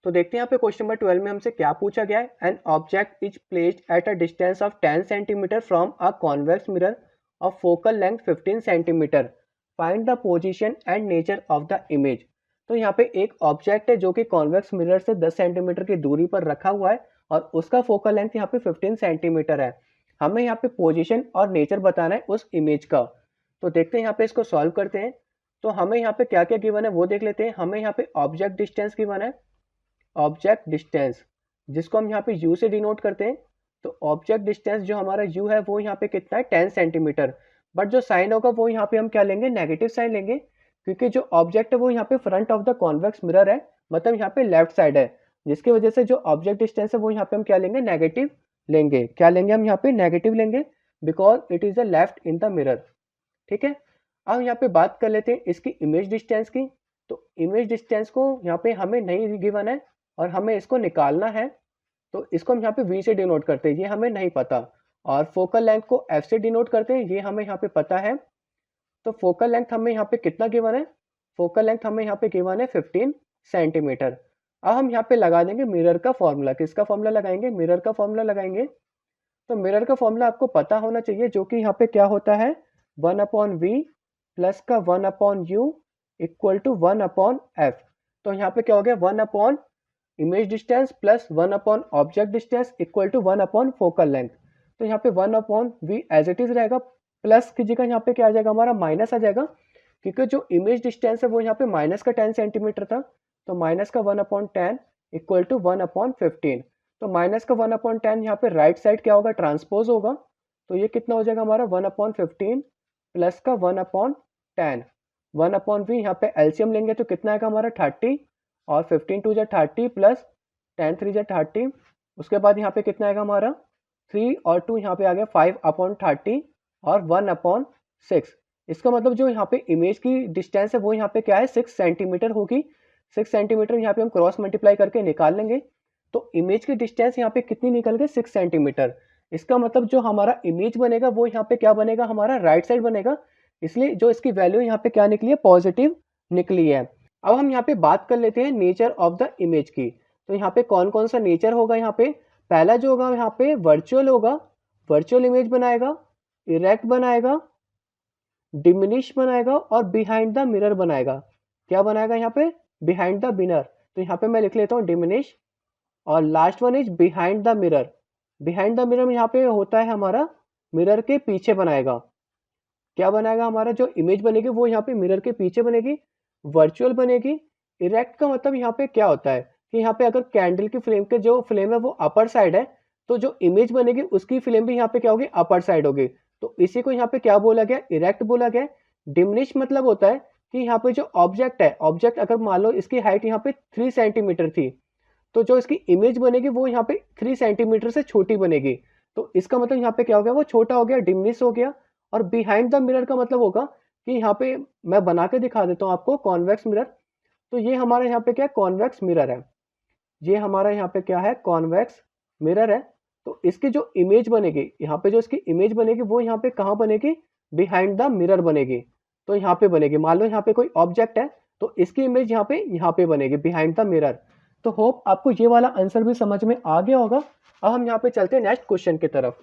तो देखते हैं यहाँ पे क्वेश्चन नंबर 12 में हमसे क्या पूछा गया है। An object is placed at a distance of 10 centimetre from a convex mirror of focal length 15 centimetre. Find the position and nature of the image. तो यहाँ पे एक ऑब्जेक्ट है जो कि कॉन्वेक्स मिरर से 10 सेंटीमीटर की दूरी पर रखा हुआ है और उसका फोकल लेंथ यहाँ पे 15 सेंटीमीटर है। हमें यहाँ पे पोजीशन और नेचर बताना है उस इमेज का। तो देखते हैं यहाँ पे इसको सॉल्व करते हैं। तो हमें यहाँ पे क्या क्या गिवन है वो देख लेते हैं। हमें यहाँ पे ऑब्जेक्ट डिस्टेंस गिवन है, ऑब्जेक्ट डिस्टेंस जिसको हम यहाँ पे u से डिनोट करते हैं। तो ऑब्जेक्ट डिस्टेंस जो हमारा u है वो यहाँ पे कितना है 10 सेंटीमीटर। बट जो साइन होगा वो यहाँ पे हम क्या लेंगे, नेगेटिव साइन लेंगे, क्योंकि जो ऑब्जेक्ट है वो यहाँ पे front of the convex mirror है, मतलब यहाँ पे लेफ्ट साइड है, जिसकी वजह से जो ऑब्जेक्ट डिस्टेंस है वो यहाँ पे हम क्या लेंगे, नेगेटिव लेंगे। क्या लेंगे हम यहाँ पे, नेगेटिव लेंगे, because it is the left in the mirror. ठीक है, अब यहाँ पे बात कर लेते हैं इसकी इमेज डिस्टेंस की। तो इमेज डिस्टेंस को यहाँ पे हमें नहीं गिवन है और हमें इसको निकालना है। तो इसको हम यहाँ पे v से डिनोट करते हैं, ये हमें नहीं पता। और फोकल लेंथ को f से डिनोट करते हैं, ये हमें यहाँ पे पता है। तो फोकल लेंथ हमें यहाँ पे कितना गिवन है, फोकल लेंथ हमें यहाँ पे गिवन है 15 सेंटीमीटर। अब हम यहाँ पे लगा देंगे मिरर का फॉर्मूला। किसका फॉर्मूला लगाएंगे, मिरर का फॉर्मूला लगाएंगे। तो मिरर का फॉर्मूला आपको पता होना चाहिए, जो कि यहाँ पे क्या होता है, 1/v प्लस का 1/u इक्वल टू 1/f। तो यहाँ पे क्या हो गया, 1/ image distance plus 1/ object distance equal to 1/ focal length. तो यहाँ पे 1/v एज इट इज रहेगा, प्लस की जगह यहाँ पे क्या आ जाएगा, हमारा माइनस आ जाएगा, क्योंकि जो इमेज डिस्टेंस है वो यहाँ पे माइनस का 10 सेंटीमीटर था। तो माइनस का 1/10 इक्वल टू 1/15। तो माइनस का 1/10 यहाँ पे राइट साइड क्या होगा, ट्रांसपोज होगा। तो ये कितना हो जाएगा हमारा 1/15 प्लस का 1/10। 1/v यहाँ पे एलसीएम लेंगे तो कितना आएगा हमारा 30, और 15 2 जा 30 प्लस 10 3 जा 30। उसके बाद यहाँ पे कितना आएगा हमारा 3 और 2 यहाँ पे आ गया 5/30 और 1/6। इसका मतलब जो यहाँ पे इमेज की डिस्टेंस है वो यहाँ पे क्या है 6 सेंटीमीटर होगी। 6 सेंटीमीटर यहाँ पे हम क्रॉस मल्टीप्लाई करके निकाल लेंगे। तो इमेज की डिस्टेंस यहाँ पे कितनी निकल गई, 6 सेंटीमीटर। इसका मतलब जो हमारा इमेज बनेगा वो यहाँ पे क्या बनेगा, हमारा राइट साइड बनेगा। इसलिए जो इसकी वैल्यू यहाँ पे क्या निकली है, पॉजिटिव निकली है। अब हम यहाँ पे बात कर लेते हैं नेचर ऑफ द इमेज की। तो यहाँ पे कौन कौन सा नेचर होगा, यहाँ पे पहला जो होगा यहाँ पे वर्चुअल होगा, वर्चुअल इमेज बनाएगा, इरेक्ट बनाएगा, डिमिनिश बनाएगा और बिहाइंड द मिरर बनाएगा। क्या बनाएगा यहाँ पे, बिहाइंड द मिरर। तो यहाँ पे मैं लिख लेता हूँ डिमिनिश, और last one is behind the mirror. Behind the mirror में यहाँ पे होता है हमारा मिरर के पीछे बनाएगा। क्या बनाएगा, हमारा जो इमेज बनेगी वो यहाँ पे मिरर के पीछे बनेगी, वर्चुअल बनेगी। इरेक्ट का मतलब यहाँ पे क्या होता है कि यहाँ पे अगर कैंडल की फ्लेम के जो फ्लेम है वो अपर साइड है, तो जो इमेज बनेगी उसकी फ्लेम भी यहाँ पे क्या होगी, अपर साइड होगी। तो इसी को यहाँ पे क्या बोला गया, इरेक्ट बोला गया। डिमिनिश मतलब होता है कि यहाँ पे जो ऑब्जेक्ट है, ऑब्जेक्ट अगर मान लो इसकी हाइट यहाँ पे 3 सेंटीमीटर थी, तो जो इसकी इमेज बनेगी वो यहाँ पे 3 सेंटीमीटर से छोटी बनेगी। तो इसका मतलब यहाँ पे क्या हो गया, वो छोटा हो गया, डिमिनिश हो गया। और बिहाइंड द मिरर का मतलब होगा कि यहाँ पे मैं बना के दिखा देता हूँ आपको, कॉन्वेक्स मिरर। तो ये हमारे यहाँ पे क्या है, कॉन्वेक्स मिरर है। ये हमारा यहाँ पे क्या है, कॉन्वेक्स मिरर है। तो इसकी जो इमेज बनेगी, यहाँ पे जो इसकी इमेज बनेगी वो यहाँ पे कहाँ बनेगी, बिहाइंड द मिरर बनेगी। तो यहाँ पे बनेगी, मान लो यहाँ पे कोई ऑब्जेक्ट है तो इसकी इमेज यहाँ पे बनेगी, बिहाइंड द मिरर। तो होप आपको ये वाला आंसर भी समझ में आ गया होगा। अब हम यहाँ पे चलते हैं नेक्स्ट क्वेश्चन की तरफ।